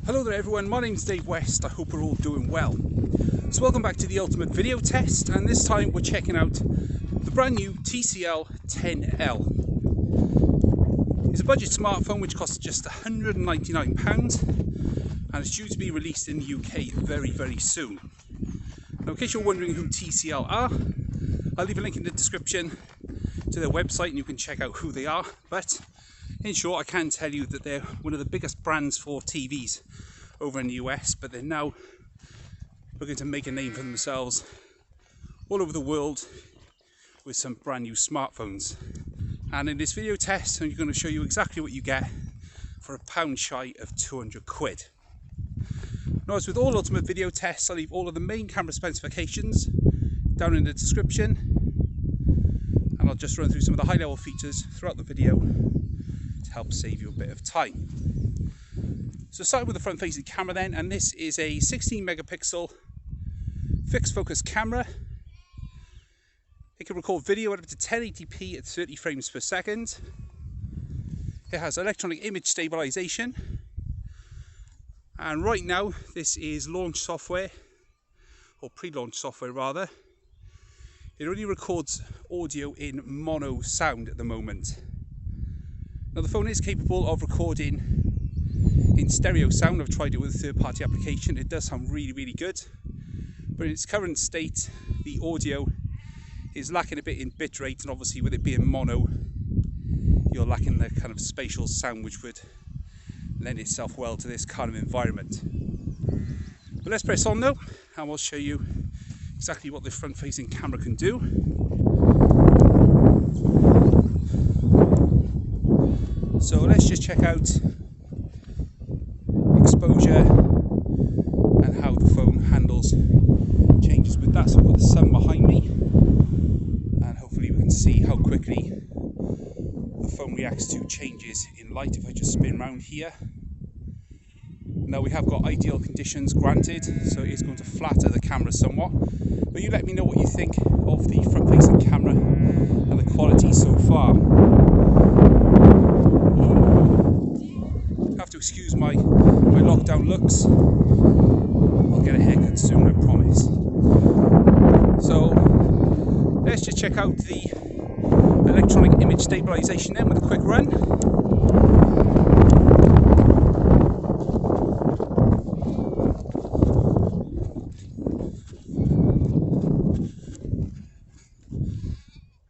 Hello there everyone, my name's Dave West. I hope we're all doing well. So welcome back to the ultimate video test, and this time we're checking out the brand new TCL 10L. It's a budget smartphone which costs just £199 and it's due to be released in the UK very soon. Now, in case you're wondering who TCL are, I'll leave a link in the description to their website and you can check out who they are. But in short, I can tell you that they're one of the biggest brands for TVs over in the US, but they're now looking to make a name for themselves all over the world with some brand new smartphones. And in this video test, I'm going to show you exactly what you get for a pound shy of 200 quid. Now, as with all ultimate video tests, I'll leave all of the main camera specifications down in the description, and I'll just run through some of the high level features throughout the video to help save you a bit of time. So starting with the front facing camera then, and this is a 16 megapixel fixed focus camera. It can record video at up to 1080p at 30 frames per second. It has electronic image stabilisation, and right now this is launch software, or pre-launch software rather. It only records audio in mono sound at the moment. Now, the phone is capable of recording in stereo sound. I've tried it with a third-party application. It does sound really good, but in its current state the audio is lacking a bit in bitrate, and obviously with it being mono you're lacking the kind of spatial sound which would lend itself well to this kind of environment. But let's press on though, and we'll show you exactly what the front-facing camera can do. So let's just check out exposure and how the phone handles changes with that. So I've got the sun behind me, and hopefully we can see how quickly the phone reacts to changes in light. If I just spin around here, now we have got ideal conditions granted, so it is going to flatter the camera somewhat, but you let me know what you think of the front facing camera and the quality so far. Have to excuse my lockdown looks. I'll get a haircut soon, I promise. So let's just check out the electronic image stabilisation then with a quick run.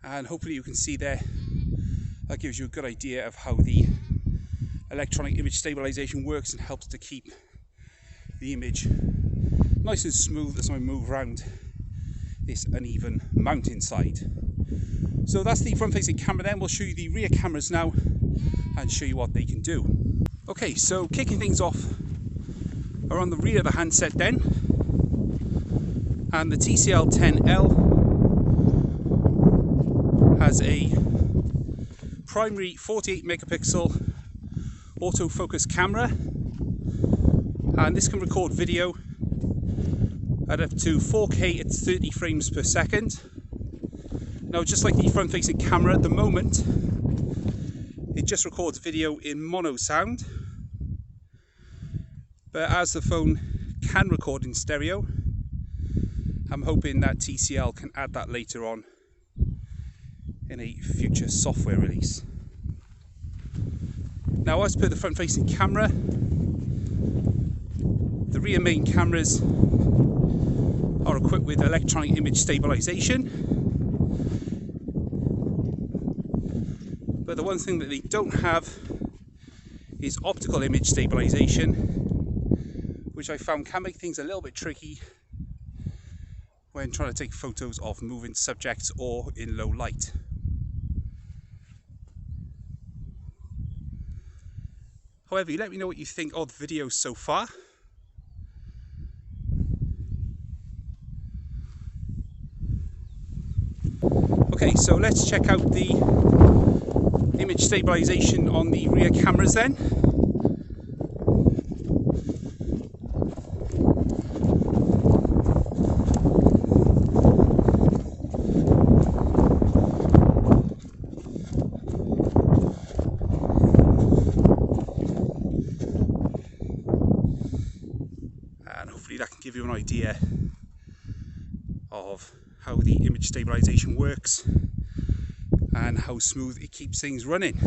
And hopefully you can see there, that gives you a good idea of how the electronic image stabilisation works and helps to keep the image nice and smooth as I move around this uneven mountainside. So that's the front facing camera then. We'll show you the rear cameras now and show you what they can do. Okay, so kicking things off are on the rear of the handset then, and the TCL 10L has a primary 48 megapixel autofocus camera, and this can record video at up to 4K at 30 frames per second. Now, just like the front facing camera at the moment, it just records video in mono sound, but as the phone can record in stereo, I'm hoping that TCL can add that later on in a future software release. Now, as per the front facing camera, the rear main cameras are equipped with electronic image stabilisation, but the one thing that they don't have is optical image stabilisation, which I found can make things a little bit tricky when trying to take photos of moving subjects or in low light. However, you let me know what you think of the videos so far. Okay, so let's check out the image stabilisation on the rear cameras then. of how the image stabilization works and how smooth it keeps things running.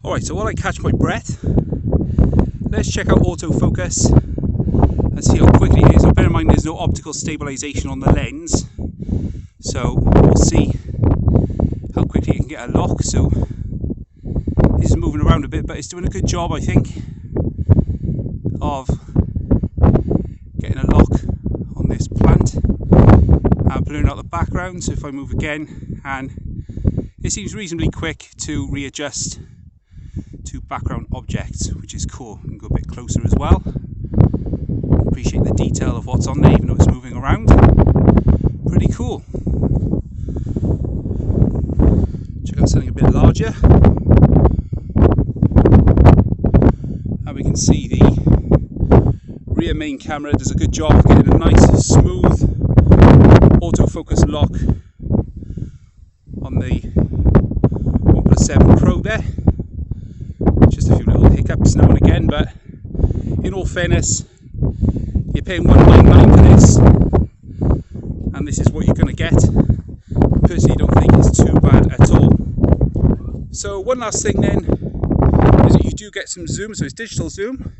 Alright, so while I catch my breath, let's check out autofocus and see how quickly it is. So bear in mind there's no optical stabilization on the lens, so we'll see how quickly it can get a lock. So this is moving around a bit, but it's doing a good job, I think, of getting a lock on this plant and blurring out the background. So if I move again, and it seems reasonably quick to readjust to background objects, which is cool. We can go a bit closer as well. Appreciate the detail of what's on there, even though it's moving around. Pretty cool. Check out something a bit larger. And we can see the rear main camera does a good job of getting a nice smooth autofocus lock on the OnePlus 7 Pro there. Just a few little hiccups now and again, but in all fairness, you're paying $199 for this, and this is what you're going to get. Personally, don't think it's too bad at all. So one last thing then is that you do get some zoom. So it's digital zoom,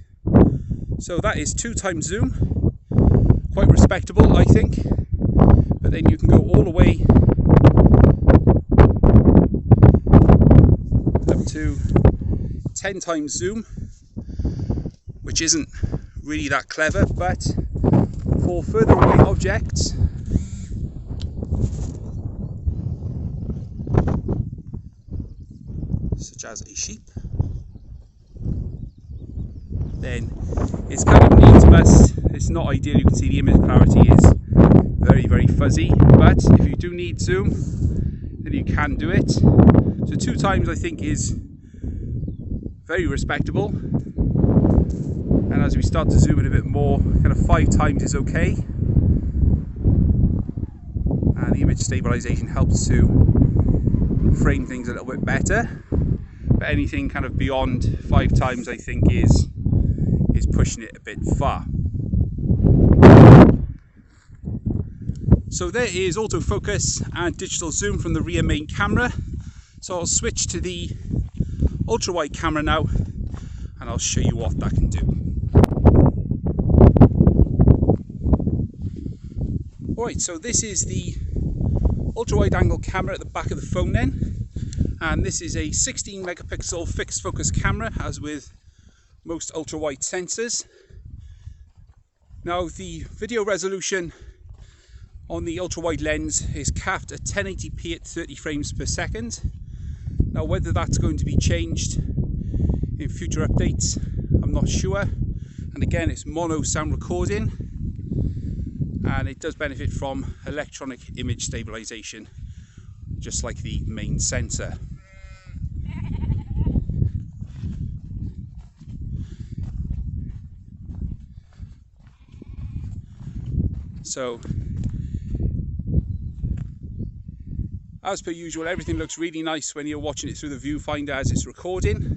so that is 2x zoom, quite respectable, I think. But then you can go all the way up to 10x zoom, which isn't really that clever, but for further away objects, such as a sheep, then it's kind of neat, but it's not ideal. You can see the image clarity is very, very fuzzy, but if you do need zoom, then you can do it. So 2x I think is very respectable, and as we start to zoom in a bit more, kind of 5x is okay, and the image stabilization helps to frame things a little bit better. But anything kind of beyond 5x I think is pushing it a bit far. So there is autofocus and digital zoom from the rear main camera. So I'll switch to the ultra wide camera now, and I'll show you what that can do. Alright, so this is the ultra wide angle camera at the back of the phone then, and this is a 16 megapixel fixed focus camera, as with most ultra wide sensors. Now the video resolution on the ultra wide lens is capped at 1080p at 30 frames per second. Now whether that's going to be changed in future updates, I'm not sure. And again, it's mono sound recording, and it does benefit from electronic image stabilization, just like the main sensor. So as per usual, everything looks really nice when you're watching it through the viewfinder as it's recording.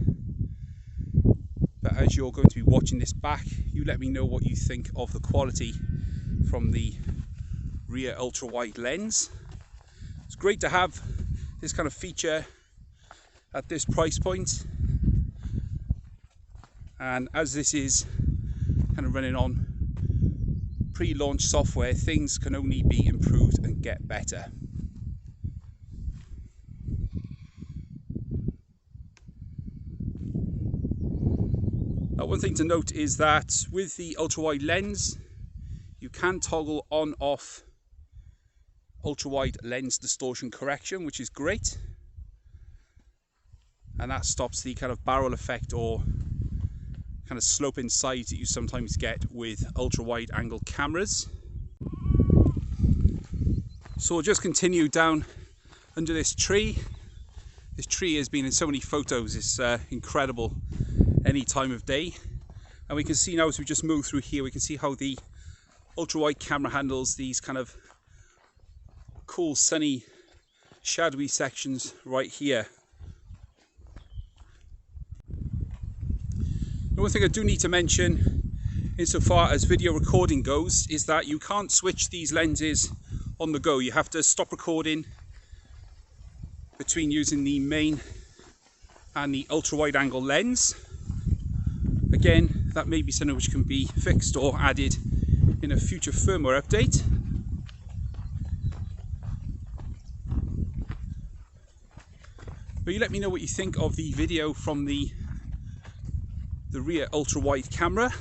But as you're going to be watching this back, you let me know what you think of the quality from the rear ultra wide lens. It's great to have this kind of feature at this price point, and as this is kind of running on pre-launch software, things can only be improved and get better. One thing to note is that with the ultra wide lens, you can toggle on off ultra wide lens distortion correction, which is great, and that stops the kind of barrel effect or kind of sloping sides that you sometimes get with ultra wide angle cameras. So we'll just continue down under this tree. This tree has been in so many photos, it's incredible any time of day. And we can see now, as we just move through here, we can see how the ultra wide camera handles these kind of cool sunny shadowy sections right here. The one thing I do need to mention insofar as video recording goes is that you can't switch these lenses on the go. You have to stop recording between using the main and the ultra wide angle lens. Again, that may be something which can be fixed or added in a future firmware update. But you let me know what you think of the video from the rear ultra wide camera.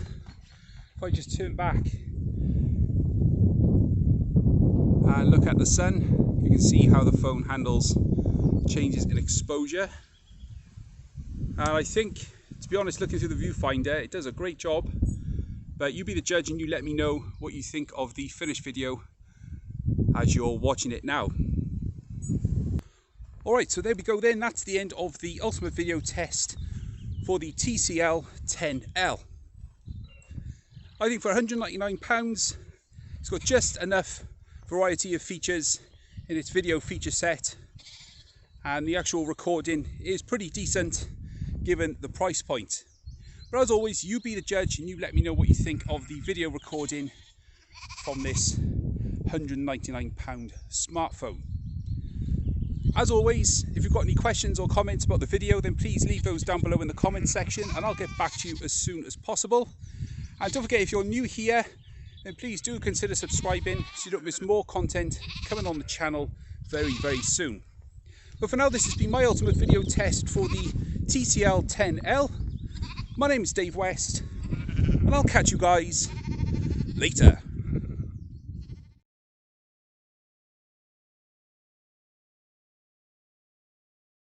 If I just turn back and look at the sun, you can see how the phone handles changes in exposure. And I think, to be honest, looking through the viewfinder, it does a great job. But you be the judge and you let me know what you think of the finished video as you're watching it now. Alright, so there we go then. That's the end of the ultimate video test for the TCL 10L. I think for £199, it's got just enough variety of features in its video feature set, and the actual recording is pretty decent given the price point. But as always, you be the judge and you let me know what you think of the video recording from this £199 smartphone. As always, if you've got any questions or comments about the video, then please leave those down below in the comment section and I'll get back to you as soon as possible. And don't forget, if you're new here, then please do consider subscribing so you don't miss more content coming on the channel very, very soon. But for now, this has been my ultimate video test for the TCL 10L. My name is Dave West, and I'll catch you guys later.